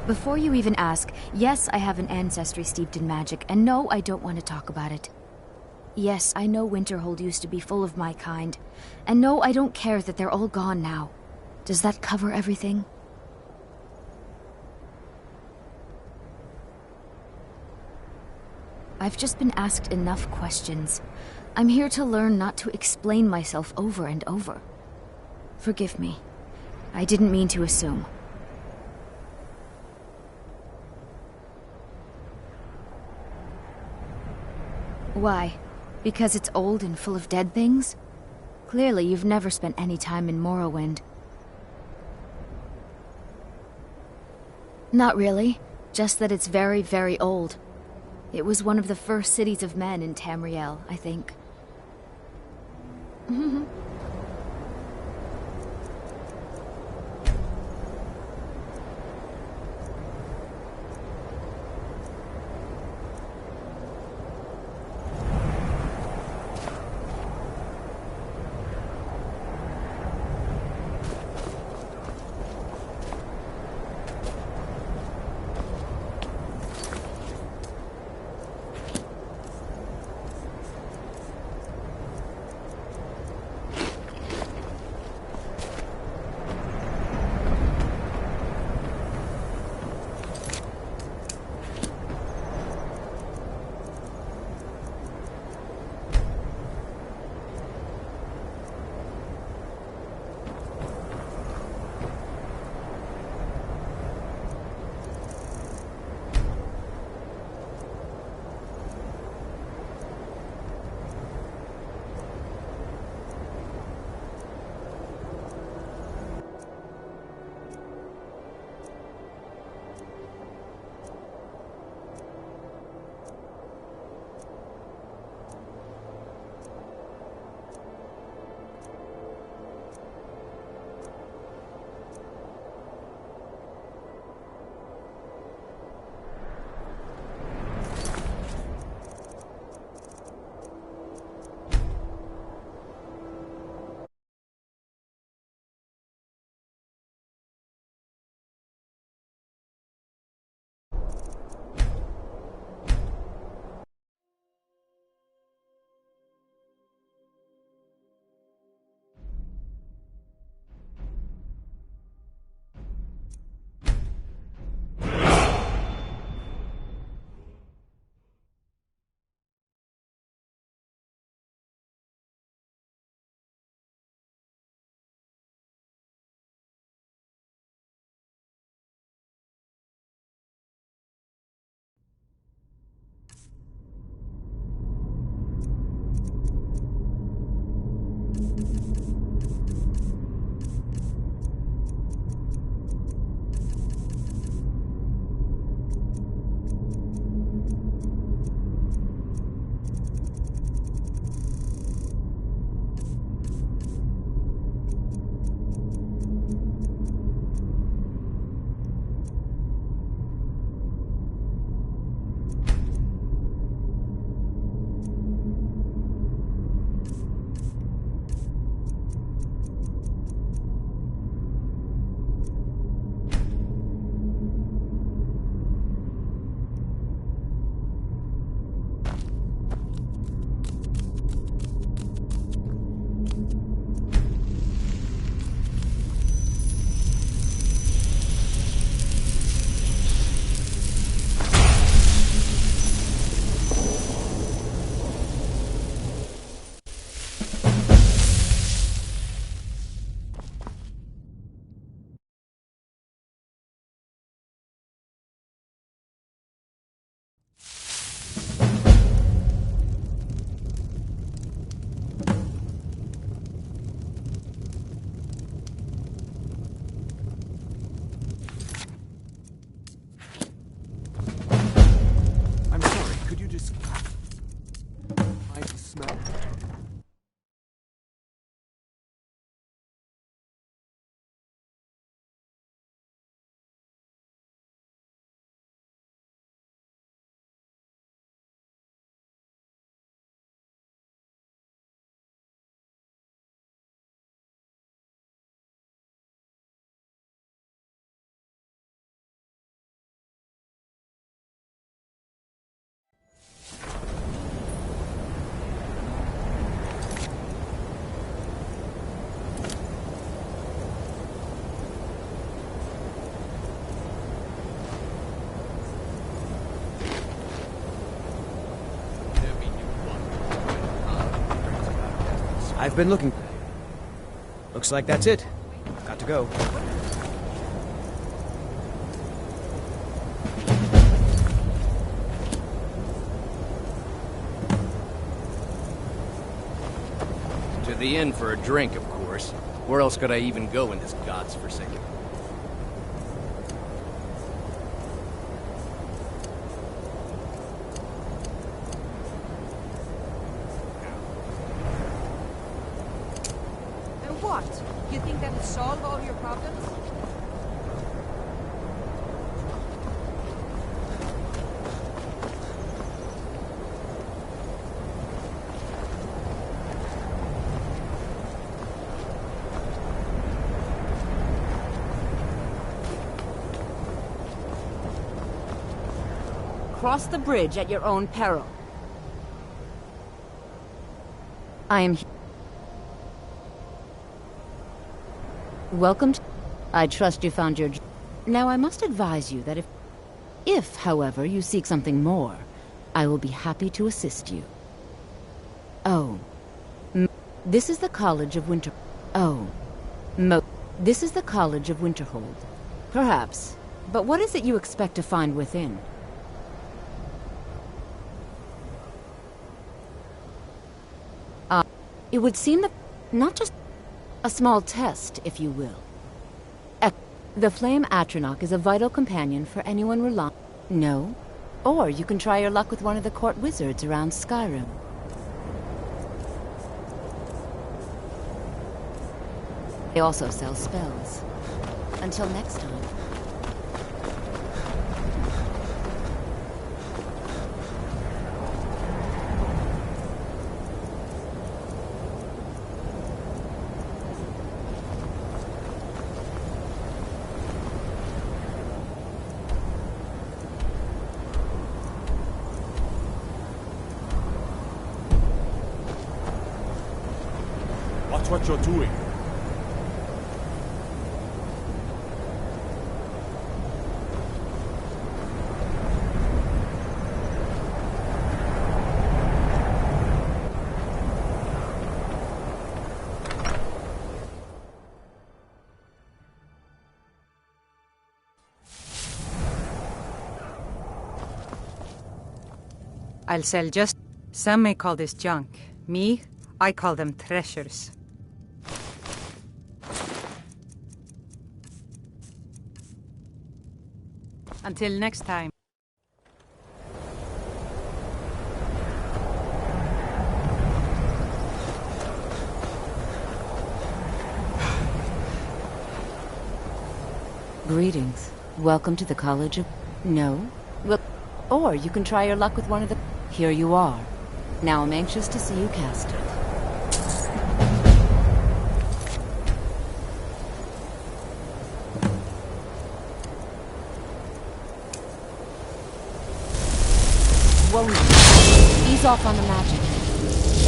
Before you even ask, yes, I have an ancestry steeped in magic, and no, I don't want to talk about it. Yes, I know Winterhold used to be full of my kind, and no, I don't care that they're all gone now. Does that cover everything? I've just been asked enough questions. I'm here to learn not to explain myself over and over. Forgive me. I didn't mean to assume. Why? Because it's old and full of dead things? Clearly, you've never spent any time in Morrowind. Not really. Just that it's very, very old. It was one of the first cities of men in Tamriel, I think. I've been looking. Looks like that's it. Got to go. To the inn for a drink, of course. Where else could I even go in this god's forsaken? And what? You think that'll solve all your problems? Cross the bridge at your own peril. I am welcome to... I trust you found your... Now I must advise you that if, however, you seek something more, I will be happy to assist you. Oh. This is the College of Winter... Oh. This is the College of Winterhold. Perhaps. But what is it you expect to find within? It would seem that not just a small test, if you will. The Flame Atronach is a vital companion for anyone relying. No? Or you can try your luck with one of the court wizards around Skyrim. They also sell spells. Until next time. Watch what you're doing. I'll sell just... Some may call this junk. Me, I call them treasures. Until next time. Greetings. Welcome to the College of... No? Well, or you can try your luck with one of the... Here you are. Now I'm anxious to see you cast it. Whoa. Ease off on the magic.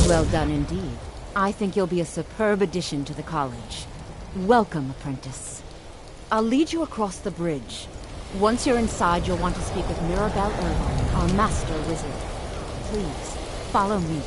Well done indeed. I think you'll be a superb addition to the college. Welcome, apprentice. I'll lead you across the bridge. Once you're inside, you'll want to speak with Mirabelle Irvine, our master wizard. Please, follow me.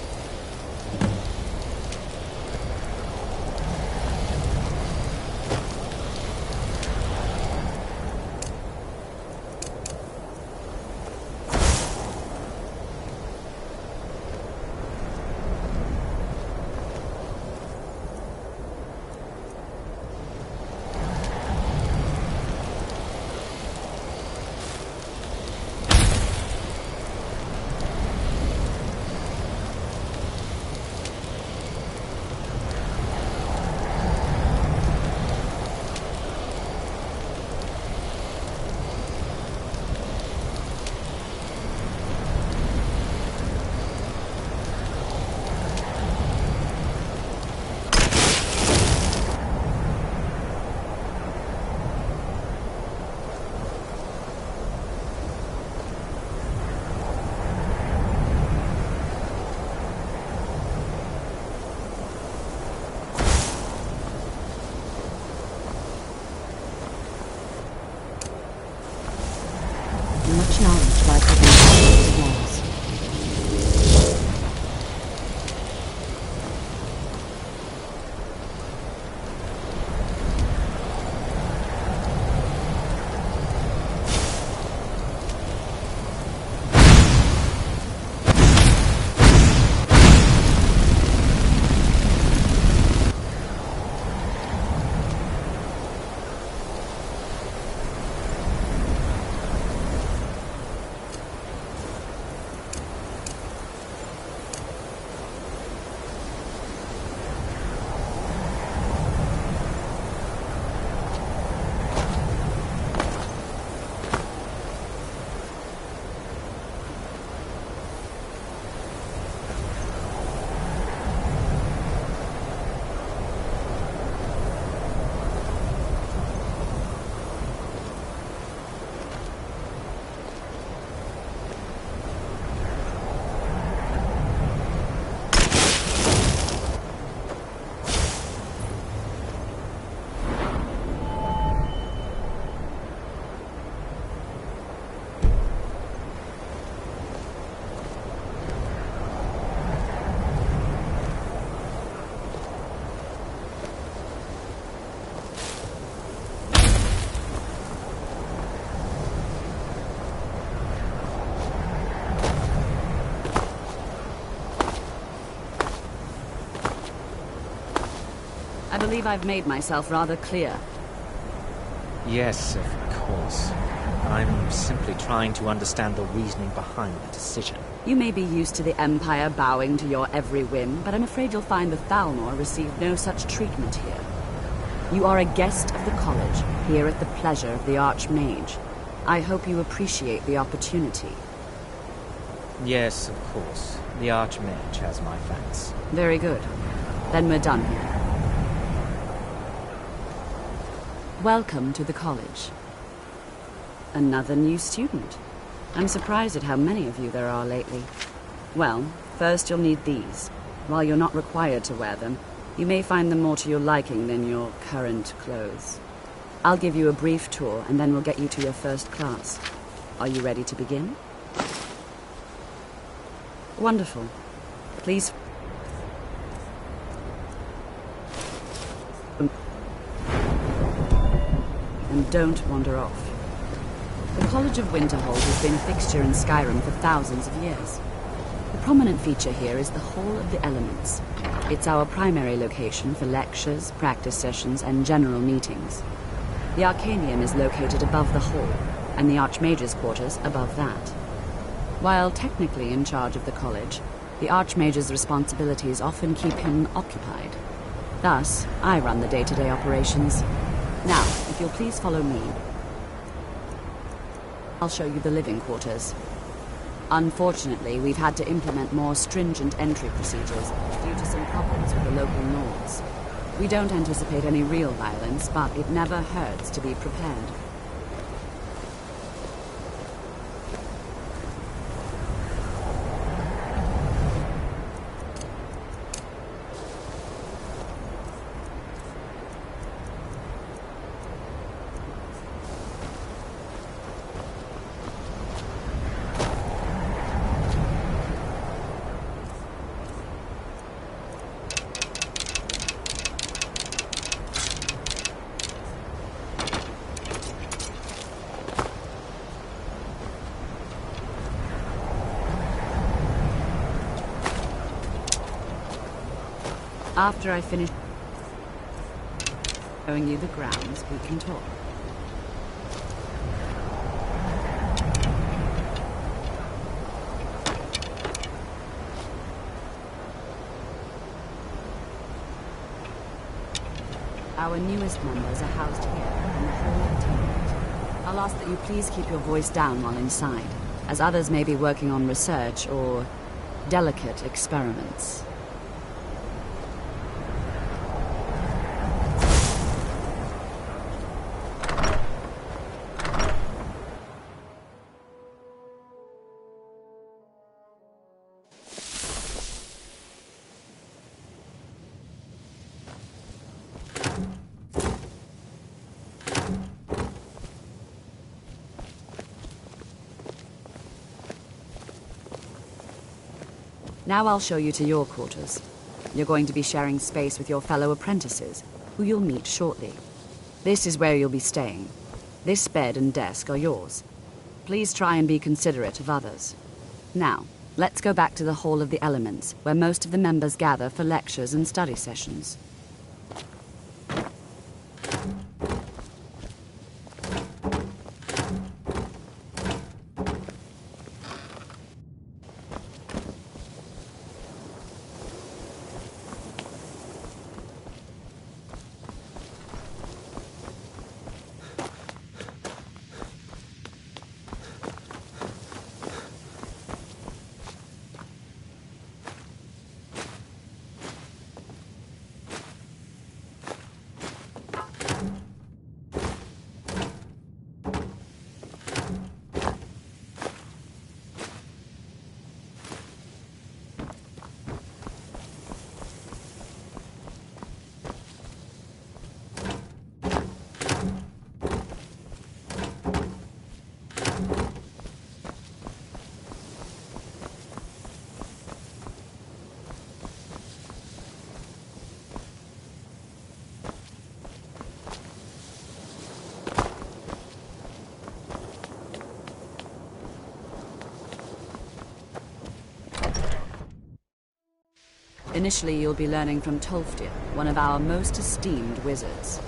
Much knowledge lies within these walls. believe I've made myself rather clear. Yes, of course. I'm simply trying to understand the reasoning behind the decision. You may be used to the Empire bowing to your every whim, but I'm afraid you'll find the Thalmor received no such treatment here. You are a guest of the college, here at the pleasure of the Archmage. I hope you appreciate the opportunity. Yes, of course. The Archmage has my thanks. Very good. Then we're done here. Welcome to the college. Another new student. I'm surprised at how many of you there are lately. Well, first you'll need these. While you're not required to wear them, you may find them more to your liking than your current clothes. I'll give you a brief tour, and then we'll get you to your first class. Are you ready to begin? Wonderful. Please... And don't wander off. The College of Winterhold has been a fixture in Skyrim for thousands of years. The prominent feature here is the Hall of the Elements. It's our primary location for lectures, practice sessions, and general meetings. The Arcanium is located above the hall, and the Archmage's quarters above that. While technically in charge of the college, the Archmage's responsibilities often keep him occupied. Thus, I run the day-to-day operations. Now, if you'll please follow me, I'll show you the living quarters. Unfortunately, we've had to implement more stringent entry procedures due to some problems with the local Nords. We don't anticipate any real violence, but it never hurts to be prepared. After I finish showing you the grounds, we can talk. Our newest members are housed here in the Hall of Tenement. I'll ask that you please keep your voice down while inside, as others may be working on research or delicate experiments. Now I'll show you to your quarters. You're going to be sharing space with your fellow apprentices, who you'll meet shortly. This is where you'll be staying. This bed and desk are yours. Please try and be considerate of others. Now, let's go back to the Hall of the Elements, where most of the members gather for lectures and study sessions. Initially, you'll be learning from Tolfdir, one of our most esteemed wizards.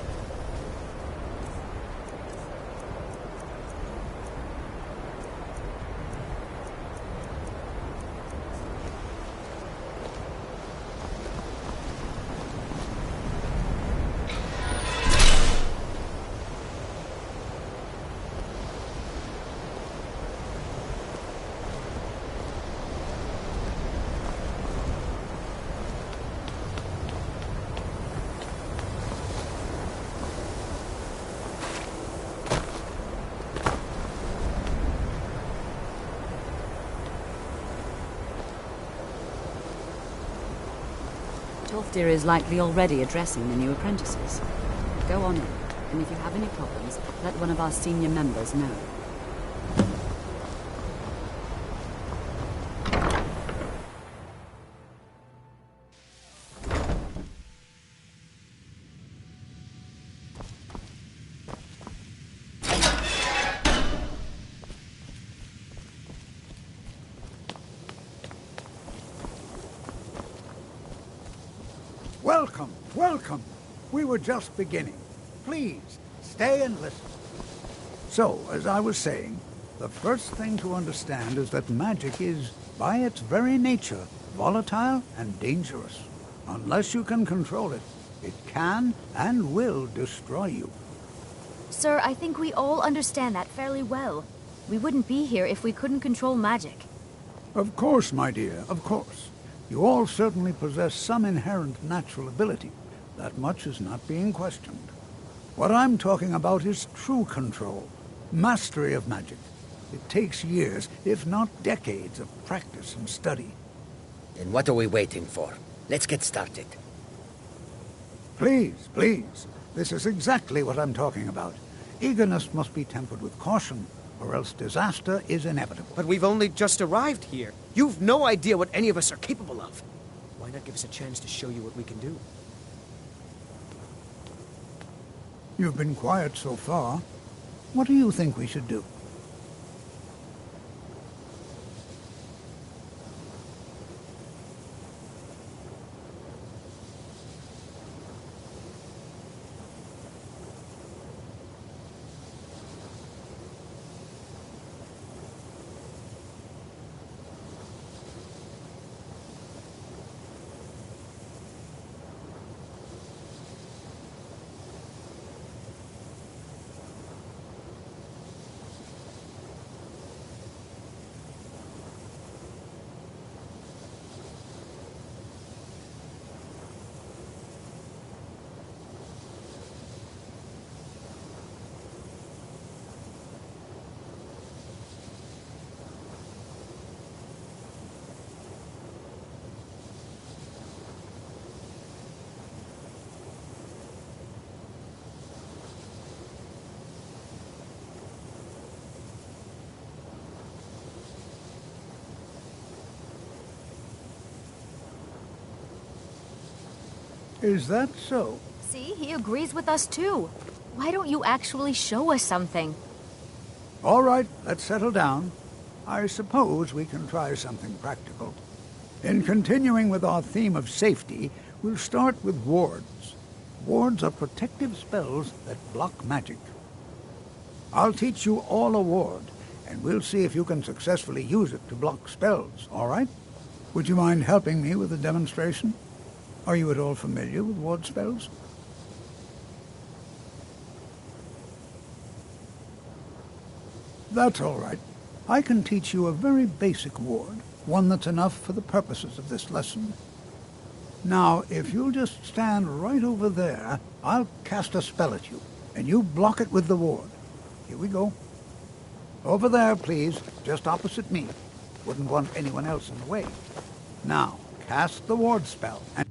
Tolfdir is likely already addressing the new apprentices. Go on in, and if you have any problems, let one of our senior members know. Welcome, welcome. We were just beginning. Please, stay and listen. So, as I was saying, the first thing to understand is that magic is, by its very nature, volatile and dangerous. Unless you can control it, it can and will destroy you. Sir, I think we all understand that fairly well. We wouldn't be here if we couldn't control magic. Of course, my dear, of course. You all certainly possess some inherent natural ability. That much is not being questioned. What I'm talking about is true control, mastery of magic. It takes years, if not decades, of practice and study. Then what are we waiting for? Let's get started. Please, please. This is exactly what I'm talking about. Eagerness must be tempered with caution, or else disaster is inevitable. But we've only just arrived here. You've no idea what any of us are capable of. Why not give us a chance to show you what we can do? You've been quiet so far. What do you think we should do? Is that so? See, he agrees with us too. Why don't you actually show us something? All right, let's settle down. I suppose we can try something practical. In continuing with our theme of safety, we'll start with wards. Wards are protective spells that block magic. I'll teach you all a ward, and we'll see if you can successfully use it to block spells, all right? Would you mind helping me with a demonstration? Are you at all familiar with ward spells? That's all right. I can teach you a very basic ward, one that's enough for the purposes of this lesson. Now, if you'll just stand right over there, I'll cast a spell at you, and you block it with the ward. Here we go. Over there, please, just opposite me. Wouldn't want anyone else in the way. Now, cast the ward spell, and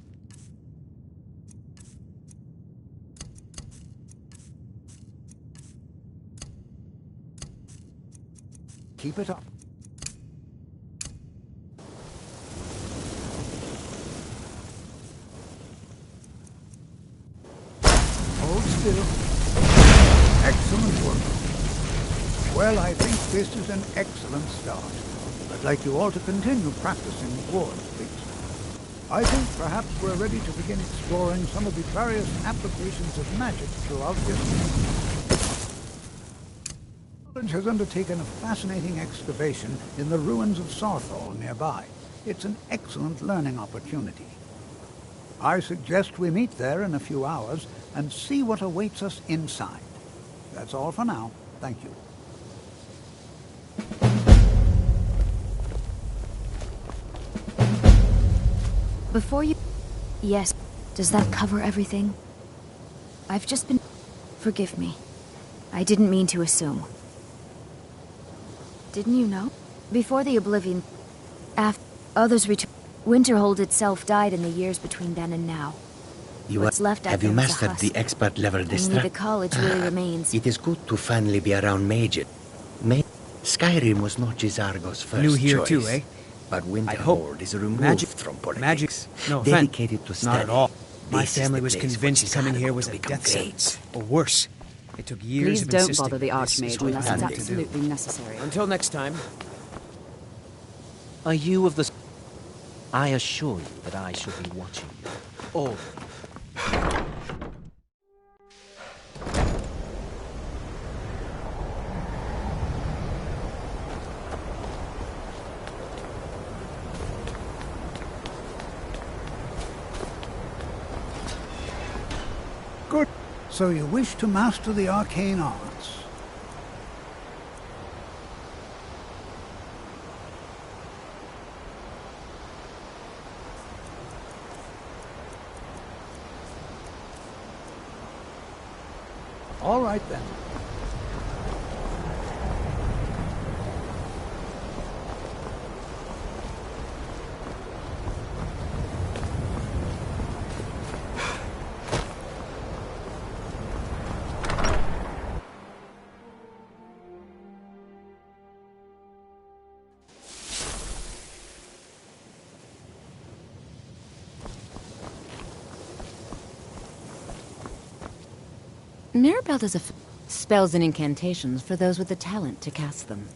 keep it up. Hold still. Excellent work. Well, I think this is an excellent start. I'd like you all to continue practicing wards, please. I think perhaps we're ready to begin exploring some of the various applications of magic throughout history. The college has undertaken a fascinating excavation in the ruins of Sarthal nearby. It's an excellent learning opportunity. I suggest we meet there in a few hours and see what awaits us inside. That's all for now. Thank you. Before you... Yes, does that cover everything? I've just been... Forgive me. I didn't mean to assume. Didn't you know? Before the Oblivion... After others returned... Winterhold itself died in the years between then and now. Have you mastered the expert level Only distract? the college really remains. It is good to finally be around mages. Skyrim was not Gisargo's first New here choice, too, eh? but Winterhold is removed from politics. Magic? No offense. Dedicated to study. Not at all. My This is family the was place convinced for coming here Gisargo was to a become death great. sentence. Or worse. It took years Please of don't insisting bother the this is Archmage what unless we it's had to do. absolutely necessary. Until next time. Are you of the... I assure you that I shall be watching you. All. Good. So you wish to master the arcane arts? All right then. Mirabelle does spells and incantations for those with the talent to cast them.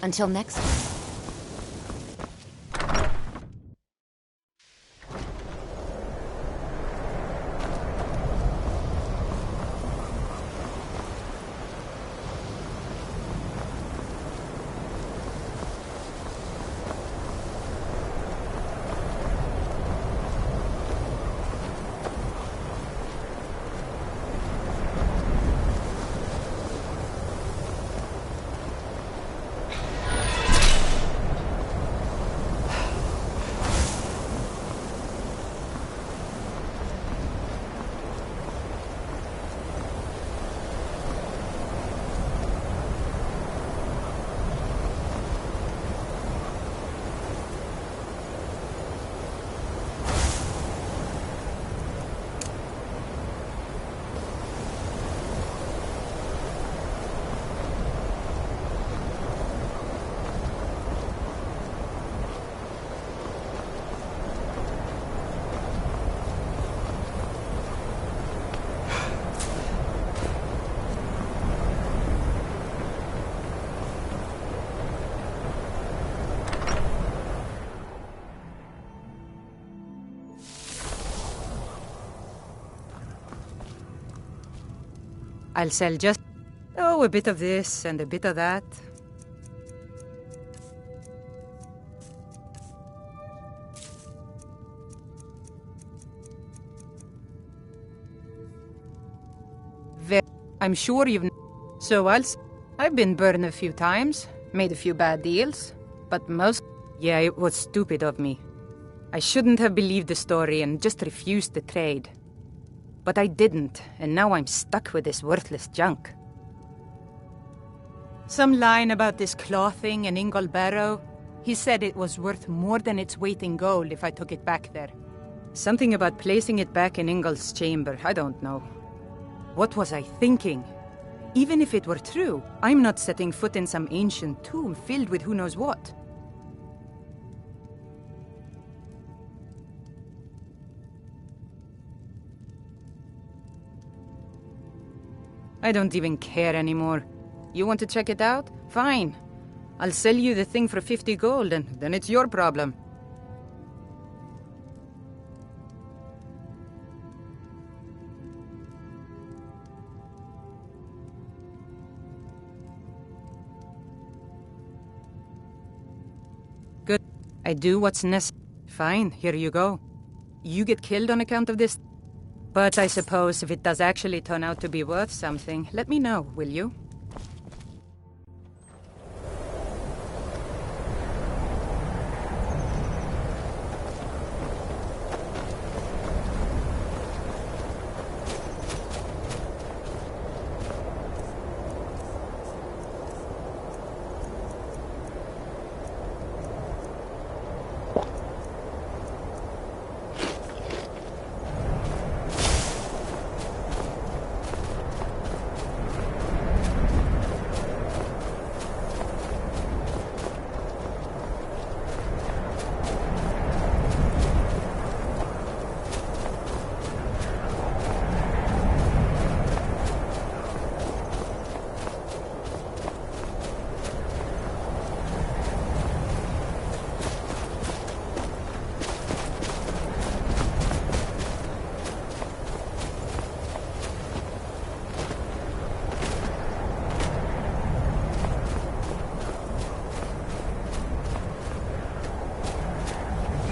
Until next time. I'll sell just... Oh, a bit of this and a bit of that. I'm sure you've... So I've been burned a few times, made a few bad deals, but most... Yeah, it was stupid of me. I shouldn't have believed the story and just refused the trade. But I didn't, and now I'm stuck with this worthless junk. Some line about this clothing in Ingol Barrow. He said it was worth more than its weight in gold if I took it back there. Something about placing it back in Ingol's chamber, I don't know. What was I thinking? Even if it were true, I'm not setting foot in some ancient tomb filled with who knows what. I don't even care anymore. You want to check it out? Fine. I'll sell you the thing for 50 gold, and then it's your problem. Good. I do what's necessary. Fine, here you go. You get killed on account of this? But I suppose if it does actually turn out to be worth something, let me know, will you?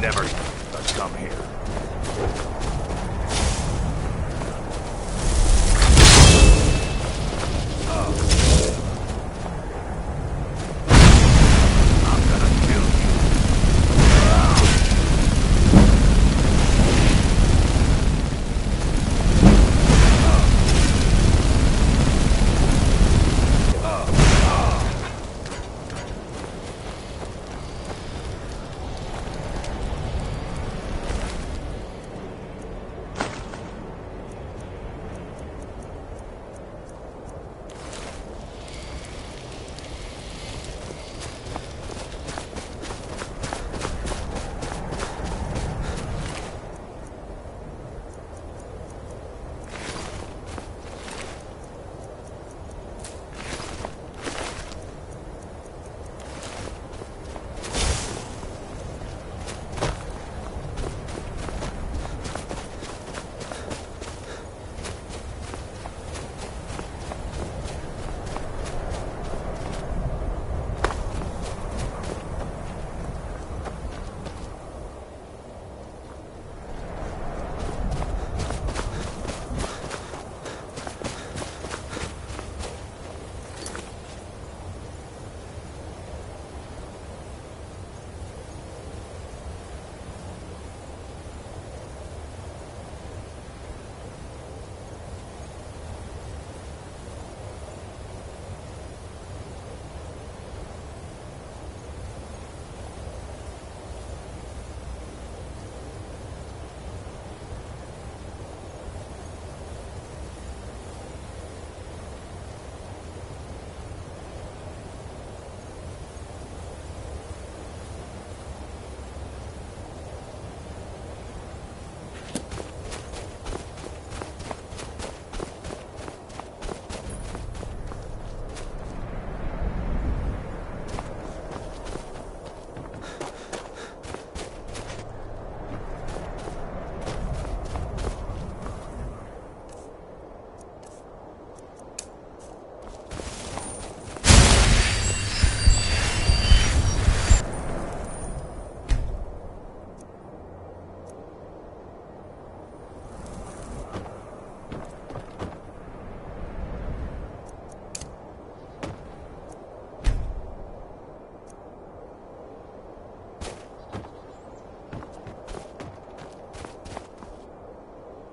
Never come here.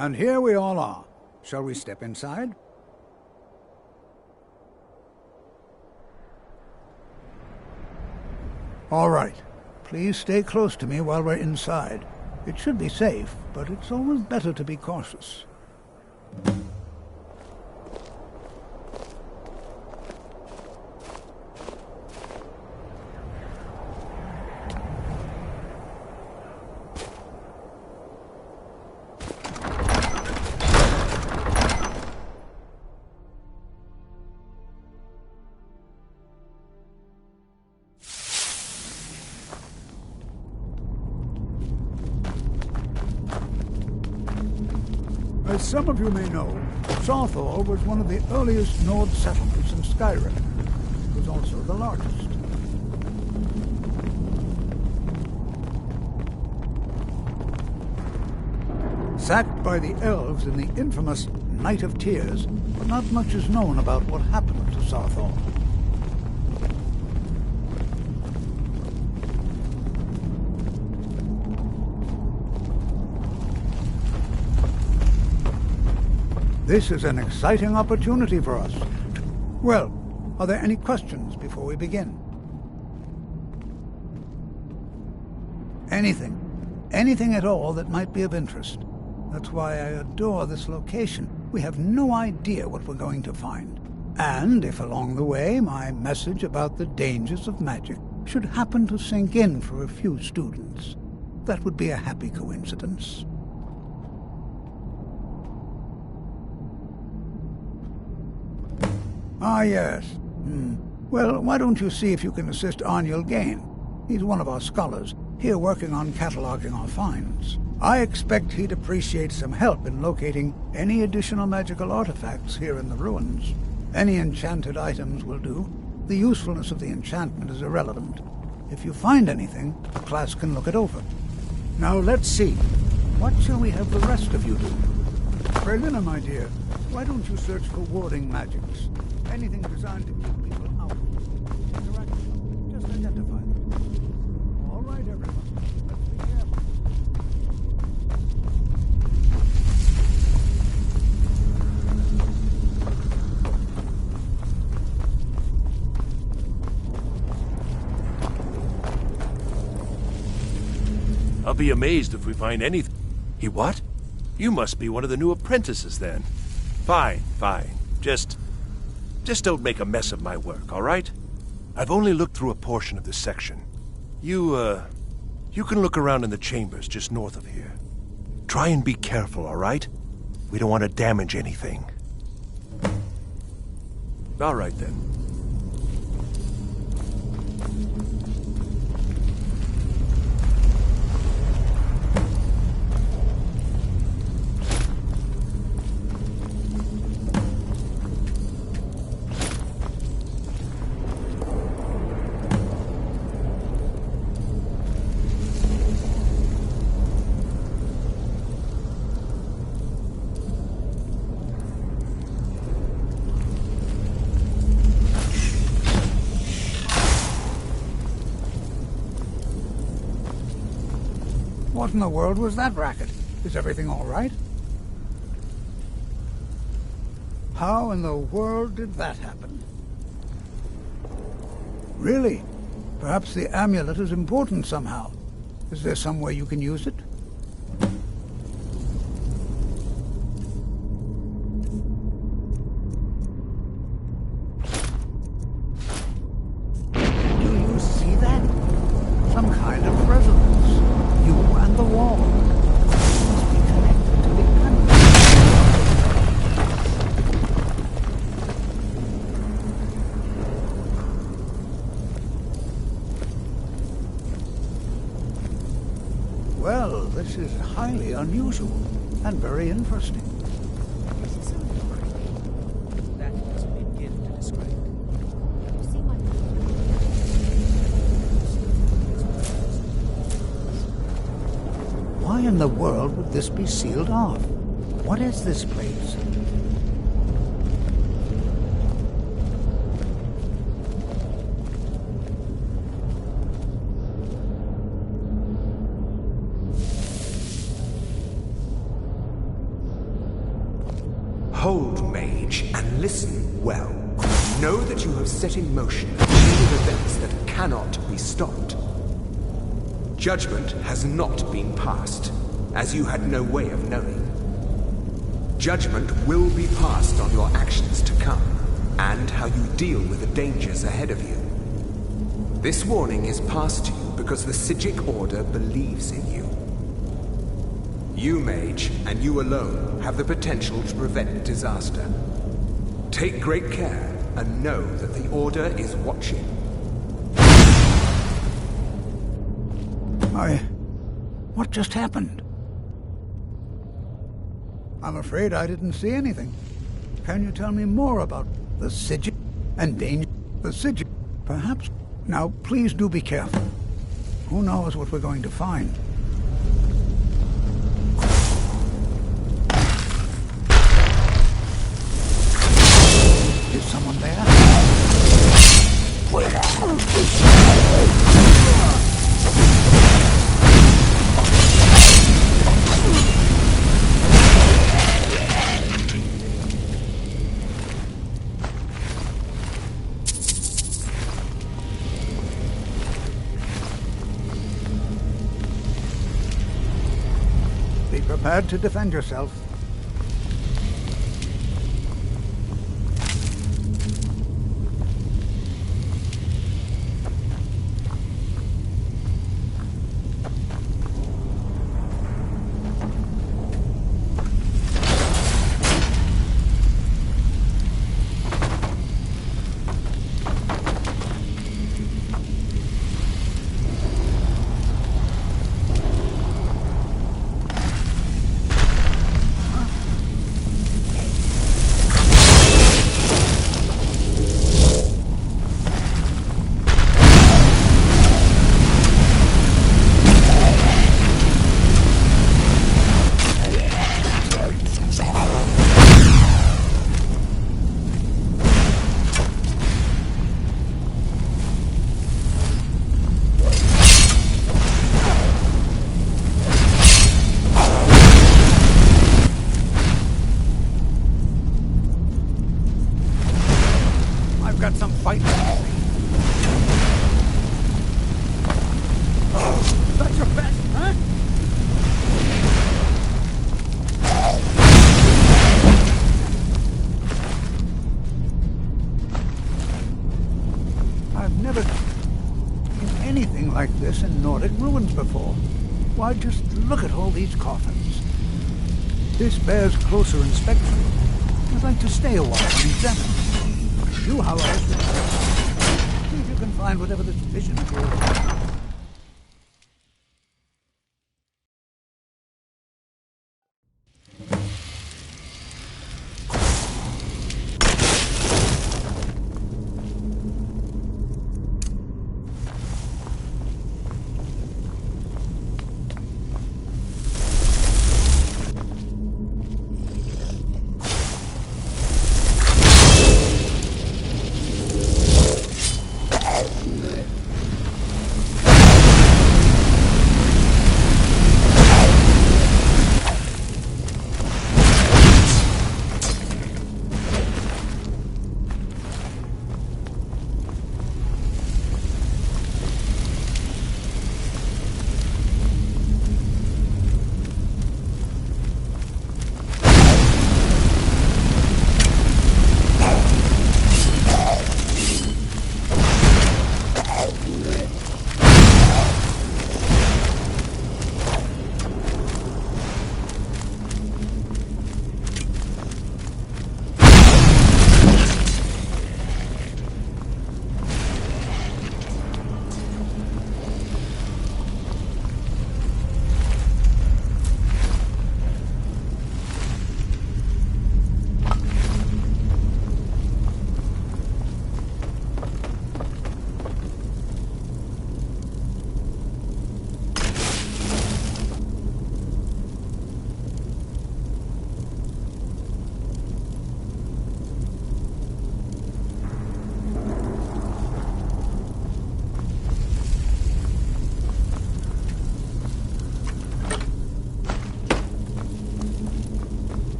And here we all are. Shall we step inside? All right. Please stay close to me while we're inside. It should be safe, but it's always better to be cautious. As some of you may know, Saarthal was one of the earliest Nord settlements in Skyrim. It was also the largest. Sacked by the elves in the infamous Night of Tears, but not much is known about what happened to Saarthal. This is an exciting opportunity for us. Well, are there any questions before we begin? Anything. Anything at all that might be of interest. That's why I adore this location. We have no idea what we're going to find. And if along the way my message about the dangers of magic should happen to sink in for a few students, that would be a happy coincidence. Ah, yes. Well, why don't you see if you can assist Arniel Gain? He's one of our scholars, here working on cataloging our finds. I expect he'd appreciate some help in locating any additional magical artifacts here in the ruins. Any enchanted items will do. The usefulness of the enchantment is irrelevant. If you find anything, the class can look it over. Now let's see. What shall we have the rest of you do? Berlina, my dear, why don't you search for warding magics? Anything designed to keep people out. Interaction. Just identify them. All right, everyone. Let's be careful. I'll be amazed if we find anything. He what? You must be one of the new apprentices then. Fine, fine. Just don't make a mess of my work, all right? I've only looked through a portion of this section. You can look around in the chambers just north of here. Try and be careful, all right? We don't want to damage anything. All right, then. What in the world was that racket? Is everything all right? How in the world did that happen? Really? Perhaps the amulet is important somehow. Is there some way you can use it? Do you see that? Some kind of resonance. You and the wall. It must be connected to the amulet. Well, this is highly unusual and very interesting. This is a little creepy. That doesn't begin to describe it. You see what? Why in the world would this be sealed off? What is this place? Hold, mage, and listen well. Know that you have set in motion a chain of events that cannot be stopped. Judgment has not been passed, as you had no way of knowing. Judgment will be passed on your actions to come, and how you deal with the dangers ahead of you. This warning is passed to you because the Psijic Order believes in you. You, mage, and you alone, have the potential to prevent disaster. Take great care, and know that the Order is watching. What just happened? I'm afraid I didn't see anything. Can you tell me more about the Psijic and danger? The Psijic, perhaps? Now, please do be careful. Who knows what we're going to find? Is someone there? Be prepared to defend yourself. Got some fight. Oh, that's your best, huh? I've never seen anything like this in Nordic ruins before. Why, just look at all these coffins. This bears closer inspection. I'd like to stay a while and examine. You, however, see if you can find whatever this vision of yours is.